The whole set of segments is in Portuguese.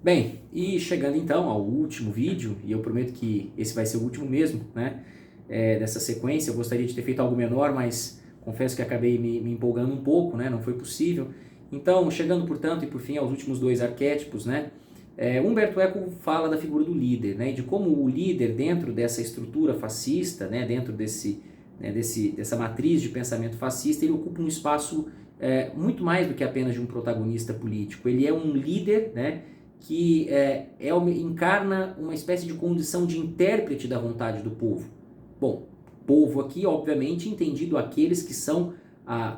Bem, e chegando então ao último vídeo, e eu prometo que esse vai ser o último mesmo, né, dessa sequência. Eu gostaria de ter feito algo menor, mas confesso que acabei me empolgando um pouco, né, não foi possível. Então, chegando, portanto, e por fim aos últimos dois arquétipos, né, Humberto Eco fala da figura do líder, né, e de como o líder dentro dessa estrutura fascista, né, dentro dessa matriz de pensamento fascista, ele ocupa um espaço muito mais do que apenas de um protagonista político. Ele é um líder, né, que encarna uma espécie de condição de intérprete da vontade do povo. Bom, povo aqui, obviamente, entendido aqueles que são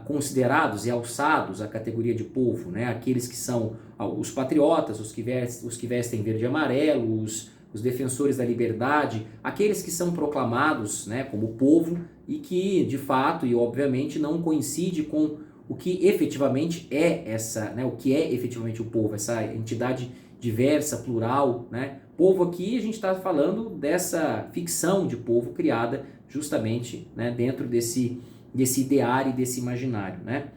considerados e alçados à categoria de povo, né? Aqueles que são os patriotas, os que vestem verde e amarelo, os defensores da liberdade, aqueles que são proclamados, né, como povo e que, de fato e obviamente, não coincide com o que efetivamente o que é efetivamente o povo, essa entidade diversa, plural, né? Povo aqui a gente está falando dessa ficção de povo criada justamente, né, dentro desse ideário e desse imaginário, né?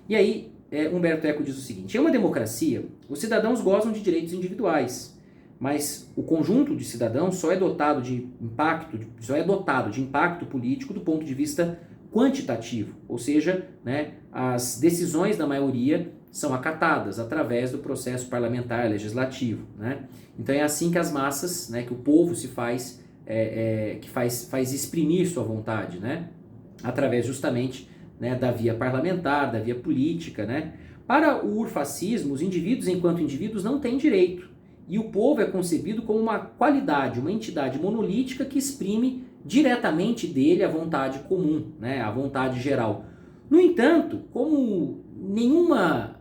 E aí Humberto Eco diz o seguinte: em uma democracia, os cidadãos gozam de direitos individuais, mas o conjunto de cidadãos só é dotado de impacto político do ponto de vista quantitativo, ou seja, né, as decisões da maioria são acatadas através do processo parlamentar legislativo, né? Então é assim que as massas, né, que o povo se faz, faz exprimir sua vontade, né? Através justamente, né, da via parlamentar, da via política, né? Para o urfascismo, os indivíduos enquanto indivíduos não têm direito, e o povo é concebido como uma qualidade, uma entidade monolítica que exprime diretamente dele a vontade comum, né, a vontade geral. No entanto, como nenhuma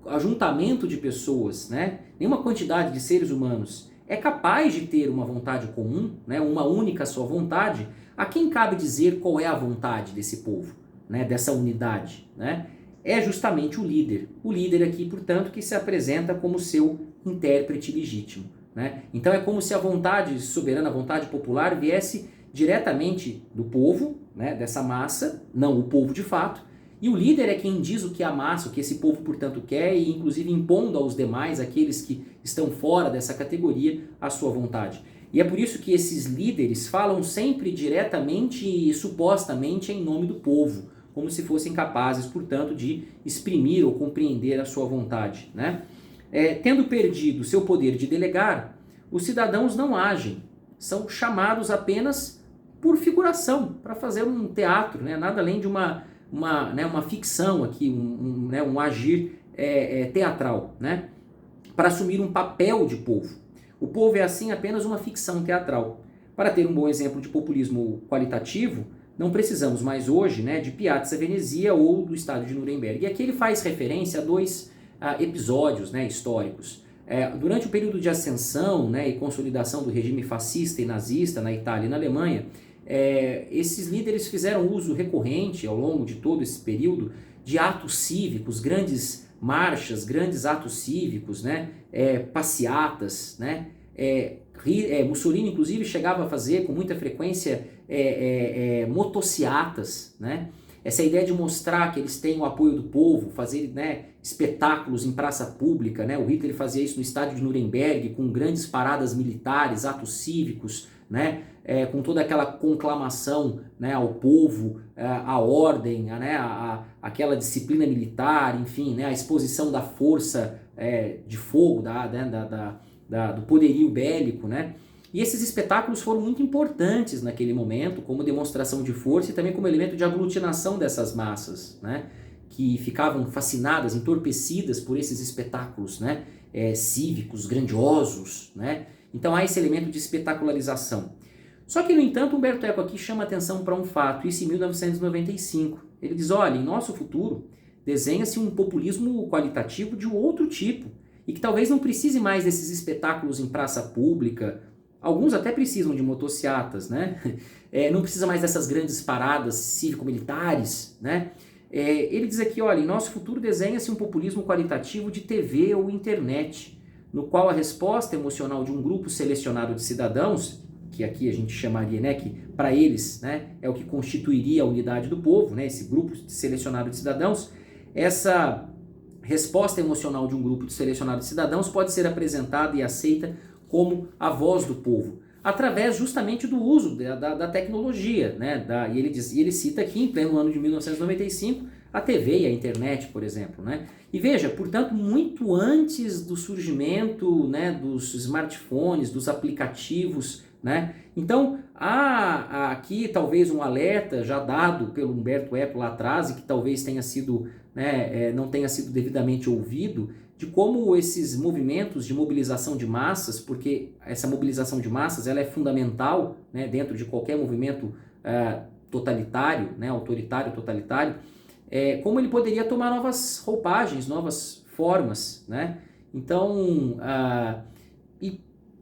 ajuntamento de pessoas, né, nenhuma quantidade de seres humanos é capaz de ter uma vontade comum, né, uma única só vontade, a quem cabe dizer qual é a vontade desse povo, né, dessa unidade, né? É justamente o líder. O líder aqui, portanto, que se apresenta como seu intérprete legítimo, né? Então é como se a vontade soberana, a vontade popular, viesse diretamente do povo, né, dessa massa, não o povo de fato, e o líder é quem diz o que a massa, o que esse povo, portanto, quer, e inclusive impondo aos demais, aqueles que estão fora dessa categoria, a sua vontade. E é por isso que esses líderes falam sempre diretamente e supostamente em nome do povo, como se fossem capazes, portanto, de exprimir ou compreender a sua vontade, né? Tendo perdido seu poder de delegar, os cidadãos não agem, são chamados apenas por figuração, para fazer um teatro, né? Nada além de uma ficção aqui, um agir teatral, né? Para assumir um papel de povo. O povo é assim apenas uma ficção teatral. Para ter um bom exemplo de populismo qualitativo, não precisamos mais hoje, né, de Piazza Venezia ou do Estádio de Nuremberg. E aqui ele faz referência a dois episódios, né, históricos. Durante o período de ascensão, né, e consolidação do regime fascista e nazista na Itália e na Alemanha, esses líderes fizeram uso recorrente ao longo de todo esse período de atos cívicos, grandes marchas, grandes atos cívicos, né, passeatas, né, Mussolini inclusive chegava a fazer com muita frequência motociatas, né, essa ideia de mostrar que eles têm o apoio do povo, fazer, né, espetáculos em praça pública, né, o Hitler fazia isso no estádio de Nuremberg com grandes paradas militares, atos cívicos, né, com toda aquela conclamação, né, ao povo, à ordem, né, aquela disciplina militar, enfim, né, a exposição da força de fogo, do poderio bélico, né? E esses espetáculos foram muito importantes naquele momento, como demonstração de força e também como elemento de aglutinação dessas massas, né, que ficavam fascinadas, entorpecidas por esses espetáculos, né, cívicos, grandiosos, né? Então há esse elemento de espetacularização. Só que, no entanto, Humberto Eco aqui chama atenção para um fato, isso em 1995. Ele diz: olha, em nosso futuro desenha-se um populismo qualitativo de outro tipo, e que talvez não precise mais desses espetáculos em praça pública. Alguns até precisam de motociatas, né? Não precisa mais dessas grandes paradas cívico-militares, né? Ele diz aqui: olha, em nosso futuro desenha-se um populismo qualitativo de TV ou internet, no qual a resposta emocional de um grupo selecionado de cidadãos, que aqui a gente chamaria, né, que para eles, né, é o que constituiria a unidade do povo, né, esse grupo selecionado de cidadãos, essa resposta emocional de um grupo de selecionados de cidadãos pode ser apresentada e aceita como a voz do povo, através justamente do uso da tecnologia, né? E ele cita aqui, em pleno ano de 1995, a TV e a internet, por exemplo, né? E veja, portanto, muito antes do surgimento, né, dos smartphones, dos aplicativos, né? Então, há aqui talvez um alerta já dado pelo Humberto Eco lá atrás e que talvez tenha sido, né, não tenha sido devidamente ouvido, de como esses movimentos de mobilização de massas, porque essa mobilização de massas ela é fundamental, né, dentro de qualquer movimento totalitário, né, autoritário, totalitário, como ele poderia tomar novas roupagens, novas formas, né? Então,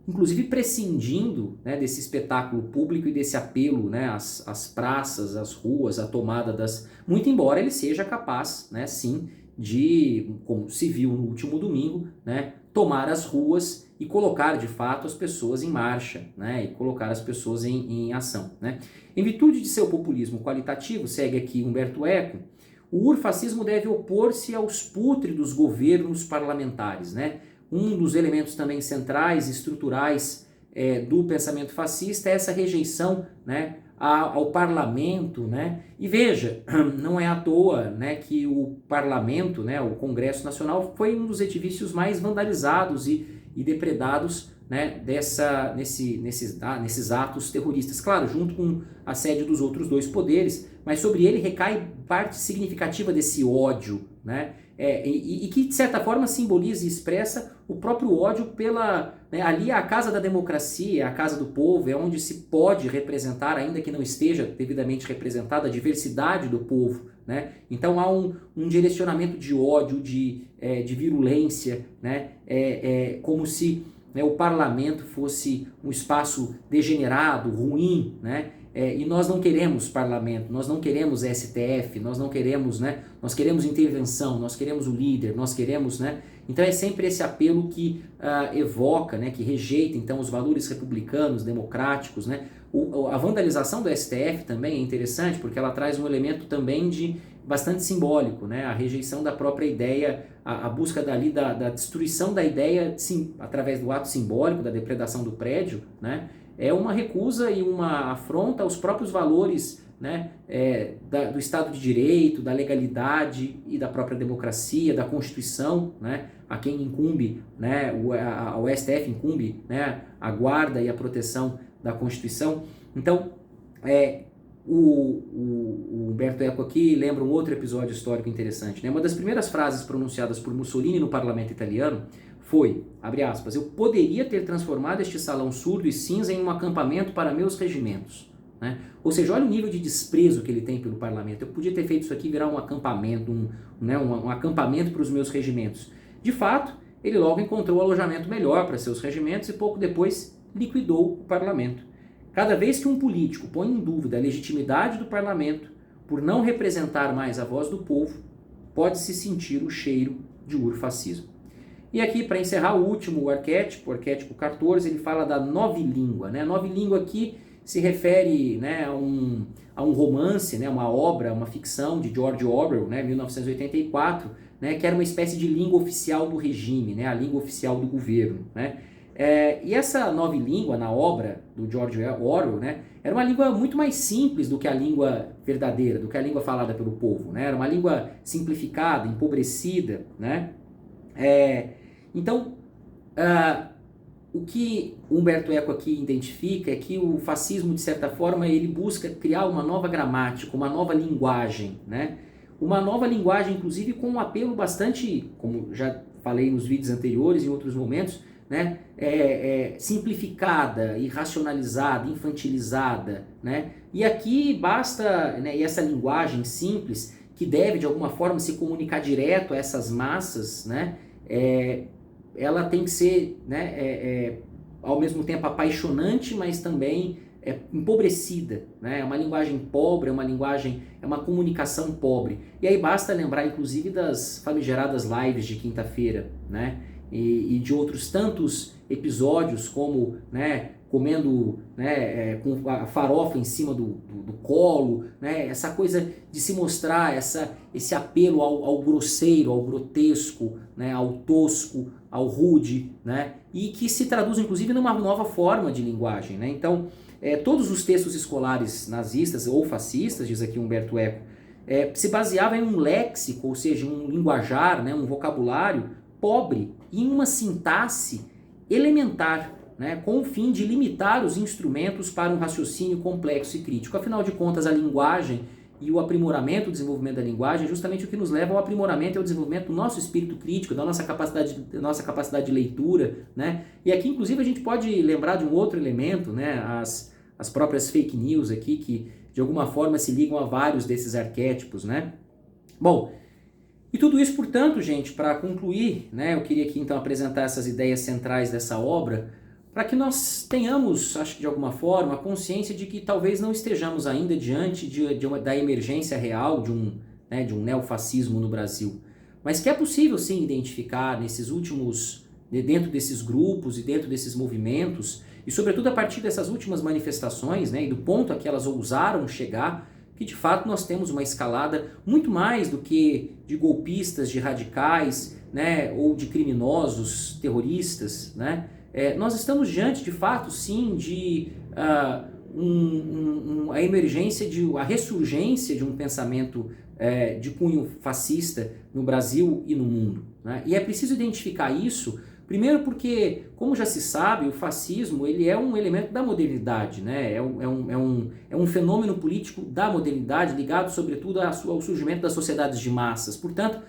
inclusive prescindindo, né, desse espetáculo público e desse apelo, né, às praças, às ruas, à tomada das... Muito embora ele seja capaz, né, sim, de, como se viu no último domingo, né, tomar as ruas e colocar de fato as pessoas em marcha, né, e colocar as pessoas em ação, né. Em virtude de seu populismo qualitativo, segue aqui Humberto Eco, o urfascismo deve opor-se aos pútridos governos parlamentares, né. Um dos elementos também centrais, estruturais do pensamento fascista é essa rejeição, né, ao parlamento, né? E veja, não é à toa, né, que o parlamento, né, o Congresso Nacional, foi um dos edifícios mais vandalizados e depredados, né, nesses atos terroristas. Claro, junto com a sede dos outros dois poderes, mas sobre ele recai parte significativa desse ódio, né? E que de certa forma simboliza e expressa o próprio ódio pela... Né, ali é a casa da democracia, é a casa do povo, é onde se pode representar, ainda que não esteja devidamente representada, a diversidade do povo, né? Então há um direcionamento de ódio, de virulência, né? Como se, né, o parlamento fosse um espaço degenerado, ruim, né? E nós não queremos parlamento, nós não queremos STF, nós não queremos, né? Nós queremos intervenção, nós queremos o líder, nós queremos, né? Então é sempre esse apelo que evoca, né, que rejeita então os valores republicanos, democráticos, né? A vandalização do STF também é interessante porque ela traz um elemento também de bastante simbólico, né? A rejeição da própria ideia, a busca dali da destruição da ideia, sim, através do ato simbólico, da depredação do prédio, né? É uma recusa e uma afronta aos próprios valores, né, do Estado de Direito, da legalidade e da própria democracia, da Constituição, né, a quem incumbe, né, o STF incumbe, né, a guarda e a proteção da Constituição. Então, o Humberto Eco aqui lembra um outro episódio histórico interessante, né? Uma das primeiras frases pronunciadas por Mussolini no parlamento italiano foi, abre aspas, eu poderia ter transformado este salão surdo e cinza em um acampamento para meus regimentos. Né? Ou seja, olha o nível de desprezo que ele tem pelo parlamento. Eu podia ter feito isso aqui virar um acampamento, um acampamento para os meus regimentos. De fato, ele logo encontrou um alojamento melhor para seus regimentos e pouco depois liquidou o parlamento. Cada vez que um político põe em dúvida a legitimidade do parlamento por não representar mais a voz do povo, pode-se sentir o cheiro de urfascismo. E aqui, para encerrar, o último arquétipo, o arquétipo 14, ele fala da novilíngua, né? A novilíngua aqui se refere, né, a um romance, né, uma obra, uma ficção de George Orwell, né, 1984, né, que era uma espécie de língua oficial do regime, né, a língua oficial do governo, né? E essa novilíngua na obra do George Orwell, né, era uma língua muito mais simples do que a língua verdadeira, do que a língua falada pelo povo, né? Era uma língua simplificada, empobrecida, né? Então, o que Humberto Eco aqui identifica é que o fascismo, de certa forma, ele busca criar uma nova gramática, uma nova linguagem, né? Uma nova linguagem, inclusive, com um apelo bastante, como já falei nos vídeos anteriores e em outros momentos, né? Simplificada, irracionalizada, infantilizada, né? E aqui basta, né, e essa linguagem simples, que deve, de alguma forma, se comunicar direto a essas massas, né? Ela tem que ser, né, ao mesmo tempo apaixonante, mas também empobrecida, né? É uma linguagem pobre, é uma comunicação pobre. E aí basta lembrar, inclusive, das famigeradas lives de quinta-feira, né? E de outros tantos episódios, como, né, comendo, né, com a farofa em cima do colo, né, essa coisa de se mostrar esse apelo ao grosseiro, ao grotesco, né, ao tosco, ao rude, né, e que se traduz inclusive numa nova forma de linguagem, né? Então, todos os textos escolares nazistas ou fascistas, diz aqui Humberto Eco, se baseavam em um léxico, ou seja, um linguajar, né, um vocabulário pobre e em uma sintaxe elementar, né, com o fim de limitar os instrumentos para um raciocínio complexo e crítico. Afinal de contas, a linguagem e o aprimoramento, o desenvolvimento da linguagem é justamente o que nos leva ao aprimoramento e ao desenvolvimento do nosso espírito crítico, da nossa capacidade de leitura, né? E aqui, inclusive, a gente pode lembrar de um outro elemento, né? As próprias fake news aqui, que de alguma forma se ligam a vários desses arquétipos, né? Bom, e tudo isso, portanto, gente, para concluir, né? Eu queria aqui então apresentar essas ideias centrais dessa obra, para que nós tenhamos, acho que de alguma forma, a consciência de que talvez não estejamos ainda diante da emergência real de um neofascismo no Brasil, mas que é possível sim identificar dentro desses grupos e dentro desses movimentos, e sobretudo a partir dessas últimas manifestações, né, e do ponto a que elas ousaram chegar, que de fato nós temos uma escalada muito mais do que de golpistas, de radicais, né, ou de criminosos, terroristas, né? Nós estamos diante, de fato, sim, de a emergência, a ressurgência de um pensamento de cunho fascista no Brasil e no mundo, né? E é preciso identificar isso, primeiro porque, como já se sabe, o fascismo ele é um elemento da modernidade, né? É um fenômeno político da modernidade ligado, sobretudo, ao surgimento das sociedades de massas. Portanto,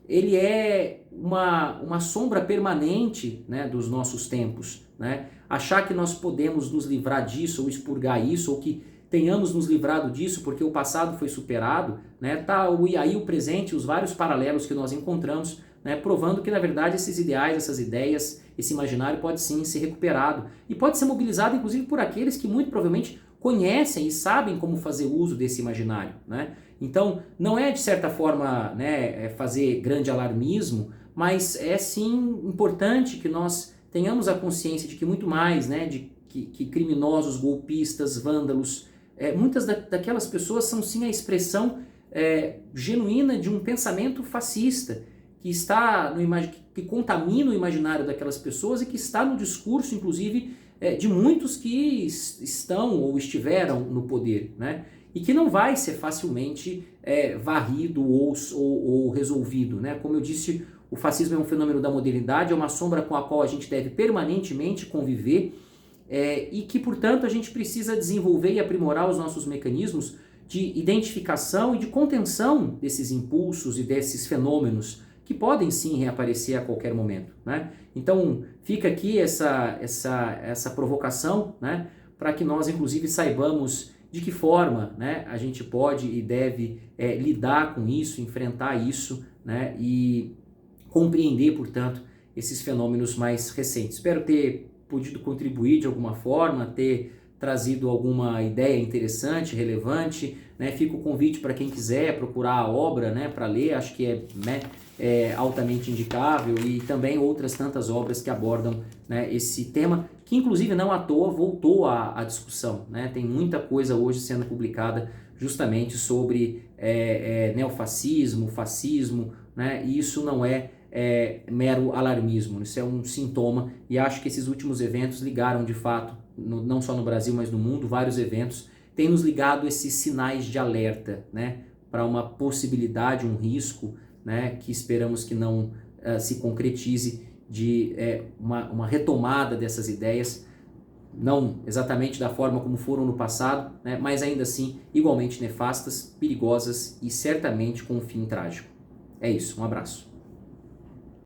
ele é uma sombra permanente, né, dos nossos tempos, né? Achar que nós podemos nos livrar disso ou expurgar isso, ou que tenhamos nos livrado disso porque o passado foi superado, né? E aí o presente, os vários paralelos que nós encontramos, né, provando que na verdade esses ideais, essas ideias, esse imaginário pode sim ser recuperado e pode ser mobilizado inclusive por aqueles que muito provavelmente conhecem e sabem como fazer uso desse imaginário, né? Então, não é de certa forma, né, fazer grande alarmismo, mas é sim importante que nós tenhamos a consciência de que muito mais, né, que criminosos, golpistas, vândalos, muitas daquelas pessoas são sim a expressão genuína de um pensamento fascista, que está que contamina o imaginário daquelas pessoas e que está no discurso, inclusive, de muitos que estão ou estiveram no poder, né? E que não vai ser facilmente varrido ou resolvido, né? Como eu disse, o fascismo é um fenômeno da modernidade, é uma sombra com a qual a gente deve permanentemente conviver e que, portanto, a gente precisa desenvolver e aprimorar os nossos mecanismos de identificação e de contenção desses impulsos e desses fenômenos que podem sim reaparecer a qualquer momento, né? Então, fica aqui essa provocação, né, para que nós, inclusive, saibamos de que forma, né, a gente pode e deve lidar com isso, enfrentar isso, né, e compreender, portanto, esses fenômenos mais recentes. Espero ter podido contribuir de alguma forma, ter trazido alguma ideia interessante, relevante, né? Fica o convite para quem quiser procurar a obra, né, para ler, acho que é altamente indicável, e também outras tantas obras que abordam, né, esse tema, que inclusive não à toa voltou à discussão, né? Tem muita coisa hoje sendo publicada justamente sobre neofascismo, fascismo, né? E isso não é mero alarmismo, isso é um sintoma, e acho que esses últimos eventos ligaram de fato, não só no Brasil, mas no mundo, vários eventos têm nos ligado esses sinais de alerta, né, para uma possibilidade, um risco, né, que esperamos que não se concretize, de uma retomada dessas ideias, não exatamente da forma como foram no passado, né, mas ainda assim igualmente nefastas, perigosas e certamente com um fim trágico. É isso, um abraço.